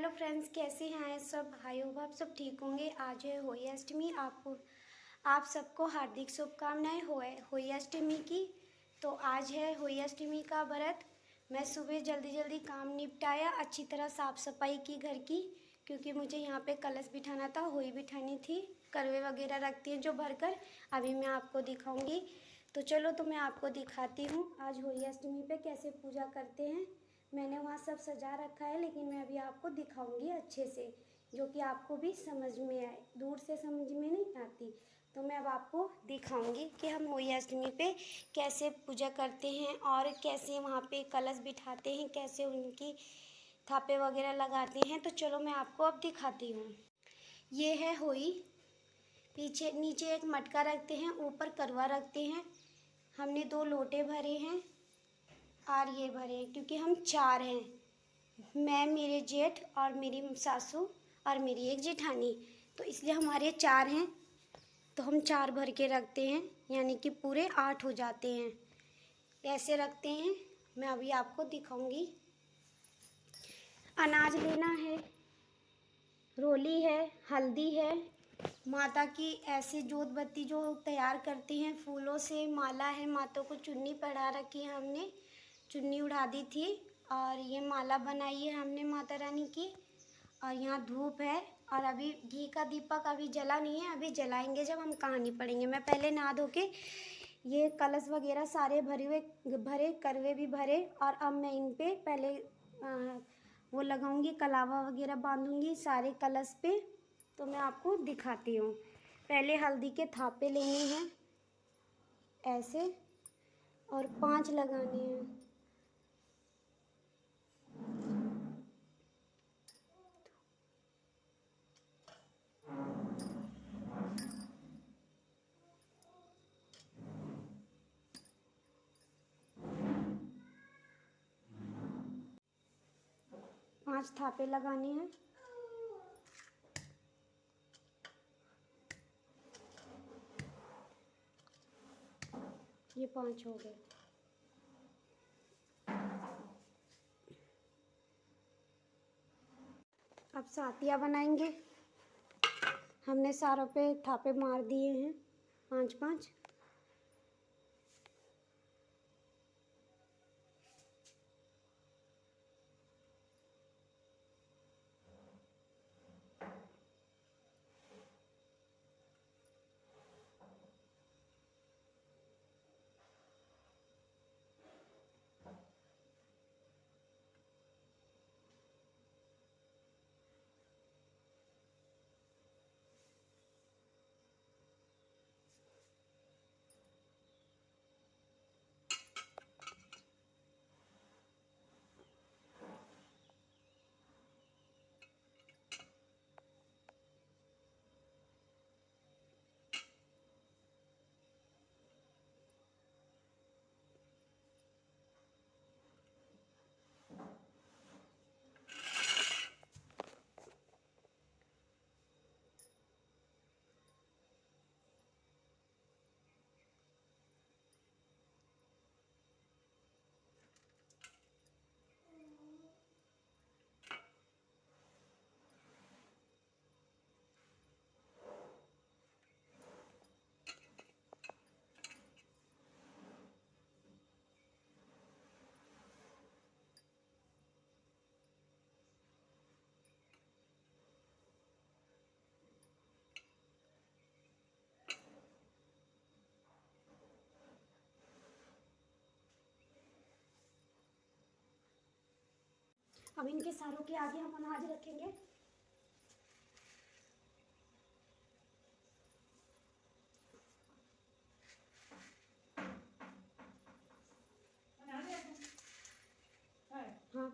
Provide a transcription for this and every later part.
Hello friends, कैसे हैं सब। आई होप आप सब ठीक होंगे। आज है होली अष्टमी। आप सबको हार्दिक शुभकामनाएं होली अष्टमी की। तो आज है होली अष्टमी का व्रत। मैं सुबह जल्दी जल्दी काम निपटाया, अच्छी तरह साफ़ सफाई की घर की, क्योंकि मुझे यहाँ पे कलश बिठाना था, होली बिठानी थी। करवे वगैरह रखती हैं जो भरकर, अभी मैं आपको दिखाऊंगी। तो चलो, तो मैं आपको दिखाती हूँ आज होली अष्टमी पे कैसे पूजा करते हैं। मैंने वहाँ सब सजा रखा है, लेकिन मैं अभी आपको दिखाऊंगी अच्छे से, जो कि आपको भी समझ में आए। दूर से समझ में नहीं आती, तो मैं अब आपको दिखाऊंगी कि हम होली अष्टमी पे कैसे पूजा करते हैं और कैसे वहाँ पे कलश बिठाते हैं, कैसे उनकी थापे वगैरह लगाते हैं। तो चलो, मैं आपको अब दिखाती हूँ। ये है होली। पीछे नीचे एक मटका रखते हैं, ऊपर करवा रखते हैं। हमने 2 लोटे भरे हैं और ये भरे हैं, क्योंकि हम 4 हैं। मैं, मेरे जेठ और मेरी सासू और मेरी एक जेठानी, तो इसलिए हमारे 4 हैं। तो हम 4 भर के रखते हैं, यानी कि पूरे 8 हो जाते हैं। ऐसे रखते हैं। मैं अभी आपको दिखाऊंगी। अनाज लेना है, रोली है, हल्दी है, माता की ऐसी जोत बत्ती जो तैयार करते हैं फूलों से, माला है, माता को चुन्नी पहना रखी है हमने, चुन्नी उड़ा दी थी, और ये माला बनाई है हमने माता रानी की। और यहाँ धूप है, और अभी घी का दीपक अभी जला नहीं है, अभी जलाएंगे जब हम कहानी पढ़ेंगे। मैं पहले नहा धो के ये कलश वगैरह सारे भरे करवे भी भरे, और अब मैं इन पे पहले वो लगाऊंगी, कलावा वगैरह बांधूंगी सारे कलश पे। तो मैं आपको दिखाती हूँ। पहले हल्दी के थापे लेने हैं ऐसे, और 5 लगाने हैं। पांच थापे लगाने हैं। ये 5 हो गए। अब सातिया बनाएंगे। हमने सारों पे थापे मार दिए हैं 5-5। अब इनके सारों के आगे हम अनाज रखेंगे। हाँ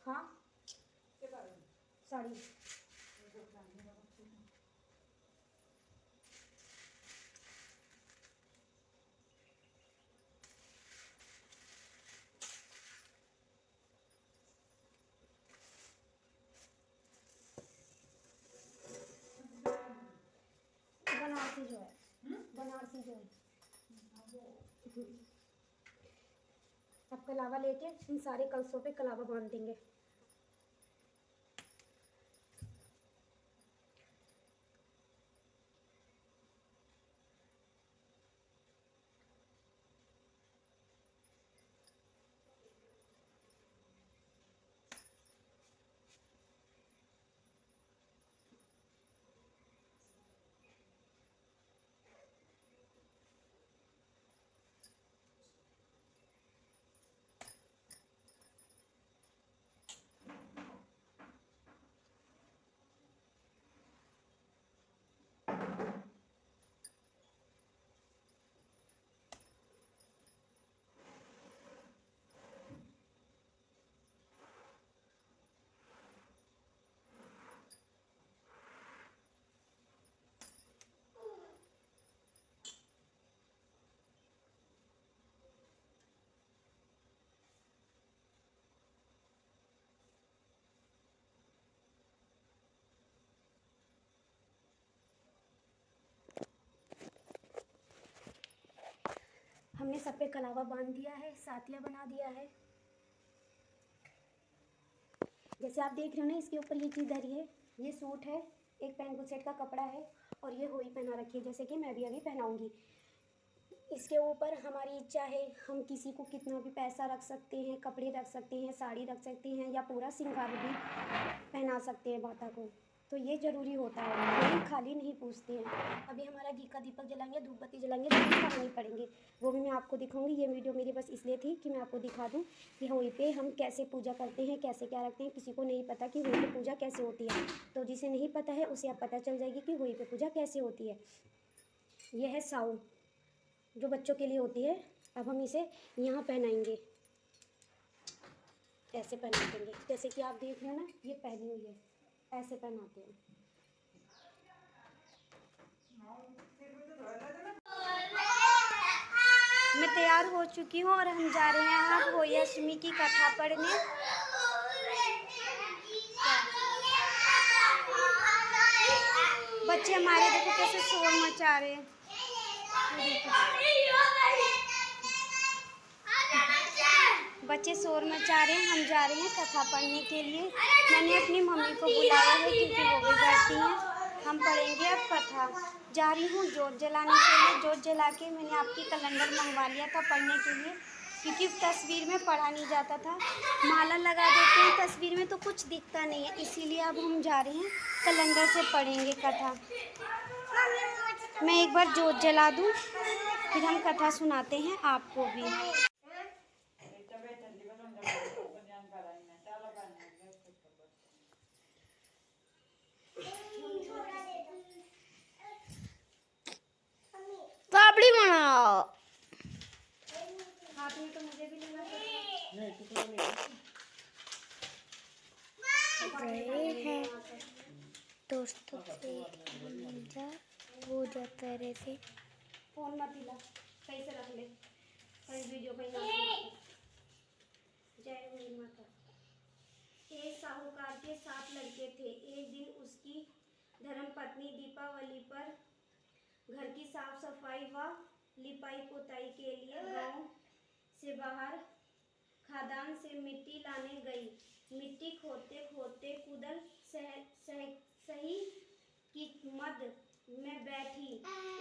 हाँ, साड़ी बनारसी जो है, बनारसी जो है। अब कलावा लेके इन सारे कलशों पे कलावा बांध देंगे। हमने सब पे कलावा बांध दिया है, सातिया बना दिया है। जैसे आप देख रहे हो ना, इसके ऊपर ये चीज़ धरी है, ये सूट है, एक पैंट सेट का कपड़ा है और ये होई पहना रखी है, जैसे कि मैं भी अभी पहनाऊंगी। इसके ऊपर हमारी इच्छा है, हम किसी को कितना भी पैसा रख सकते हैं, कपड़े रख सकते हैं, साड़ी रख सकते हैं या पूरा श्रृंगार भी पहना सकते हैं माता को। तो ये ज़रूरी होता है, कोई खाली नहीं पूछते हैं। अभी हमारा घी का दीपक जलाएंगे, धूप बत्ती जलाएंगे, तो कहानी पढ़ेंगे, वो भी मैं आपको दिखाऊंगी। ये वीडियो मेरी बस इसलिए थी कि मैं आपको दिखा दूं कि होली पे हम कैसे पूजा करते हैं, कैसे क्या रखते हैं। किसी को नहीं पता कि होली पे पूजा कैसे होती है, तो जिसे नहीं पता है उसे अब पता चल जाएगी कि होली पे पूजा कैसे होती है। यह है साऊ, जो बच्चों के लिए होती है। अब हम इसे यहाँ पहनाएंगे, ऐसे पहना देंगे, जैसे कि आप देख रहे हो ना, ये पहनी हुई है, ऐसे पहनाते हैं। मैं तैयार हो चुकी हूँ और हम जा रहे हैं अब होली अष्टमी की कथा पढ़ने। बच्चे हमारे देखो कैसे शोर मचा रहे हैं। बच्चे शोर मचा रहे हैं, हम जा रहे हैं कथा पढ़ने के लिए। मैंने अपनी मम्मी को बुलाया है क्योंकि वो भी बैठती हैं। हम पढ़ेंगे अब कथा। जा रही हूँ जोत जलाने के लिए। जोत जला के मैंने आपकी कैलेंडर मंगवा लिया था पढ़ने के लिए, क्योंकि तस्वीर में पढ़ा नहीं जाता था। माला लगा देते हैं तस्वीर में तो कुछ दिखता नहीं है, इसीलिए अब हम जा रहे हैं कैलेंडर से पढ़ेंगे कथा। मैं एक बार जोत जला दूँ, फिर हम कथा सुनाते हैं आपको भी। पापड़ी बनाओ। हाथ में तो मुझे भी लेना है दोस्तों से मिला हो जाता है ऐसे। फोन मत हिला, सही से रख ले, कहीं वीडियो कहीं ना। जय मेरी माता। एक साहूकार के 7 लड़के थे। एक दिन उसकी धर्मपत्नी दीपावली पर घर की साफ सफाई व लिपाई पोताई के लिए गांव से बाहर खदान से मिट्टी लाने गई। मिट्टी खोदते खोदते कुदल सही की मद में बैठी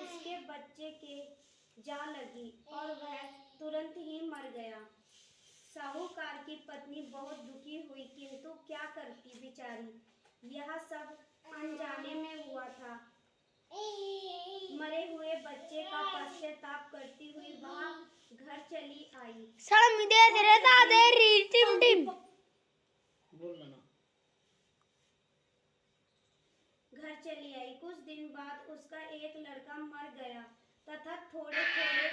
उसके बच्चे के जा लगी और वह तुरंत ही मर गया। साहूकार की पत्नी बहुत दुखी हुई, किंतु क्या करती बेचारी। यह सब अनजाने में हुआ था। मरे हुए बच्चे का पश्चाताप करती हुई वह घर चली आई। घर चली आई। कुछ दिन बाद उसका एक लड़का मर गया तथा थोड़े थोड़े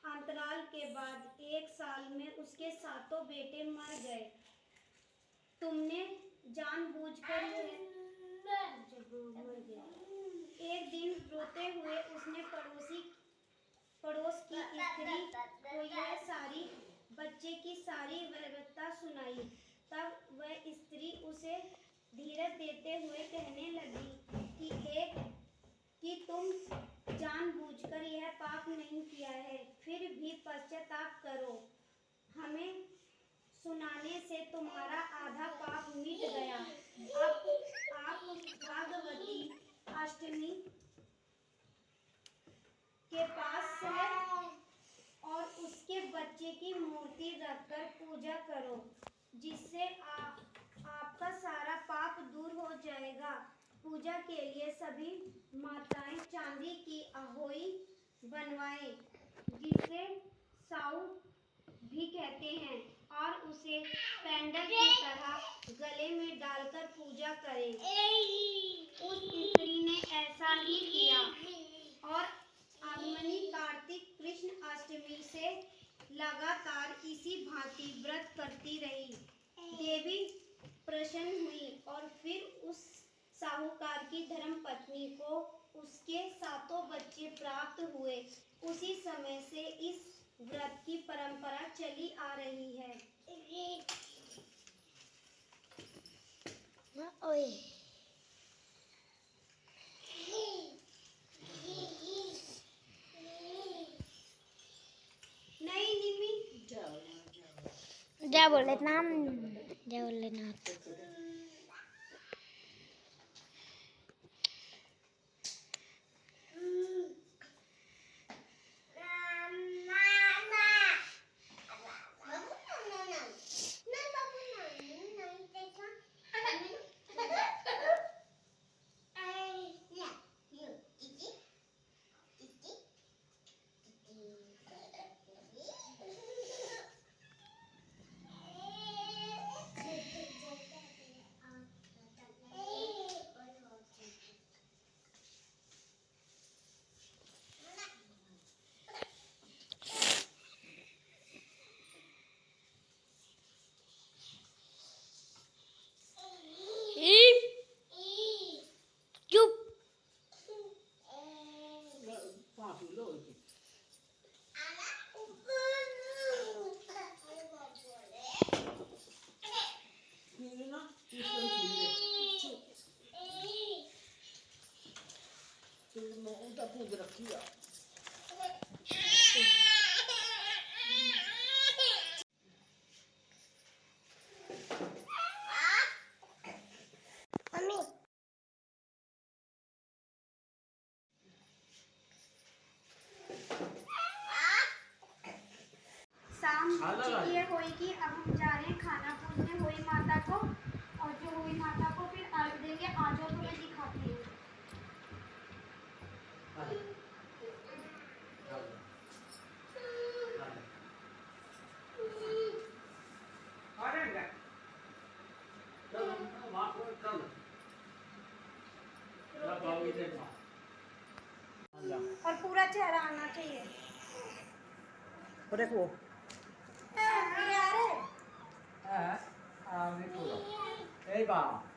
अंतराल के बाद 1 साल में उसके 7 बेटे मर गए। तुमने जानबूझकर मर गया। एक दिन रोते हुए उसने पड़ोस की स्त्री को यह सारी बच्चे की सारी व्यवस्था सुनाई। तब वह स्त्री उसे धीरज देते हुए कहने लगी कि तुम जानबूझकर यह पाप नहीं किया है, फिर भी पश्चाताप करो। हमें सुनाने से तुम्हारा आधा पाप मिट गया। अब आप भागवती अष्टमी के पास है और उसके बच्चे की मूर्ति रखकर पूजा करो, जिससे आपका सारा पाप दूर हो जाएगा। पूजा के लिए सभी माताएं चांदी की अहोई बनवाएं, जिसे साऊ भी कहते हैं, और उसे पैंडल की तरह गले में डालकर पूजा करें। उस स्त्री ने ऐसा ही किया और आगमनी कार्तिक कृष्ण अष्टमी से लगातार इसी भांति व्रत करती रही। देवी प्रसन्न हुई और फिर उस साहूकार की धर्मपत्नी को उसके 7 बच्चे प्राप्त हुए। उसी समय से इस व्रत की परंपरा चली आ रही है। जय भोलेनाथ, जय भोलेनाथ। चुप। शाम हो चुकी है होई की। अब हम जा रहे हैं खाना पूजने होई माता को, और जो होई माता को फिर अर्घ देंगे। आ जाओ तो मैं दिखाती हूँ। और पूरा चेहरा आना चाहिए। देखो मेरे आ रहे देखो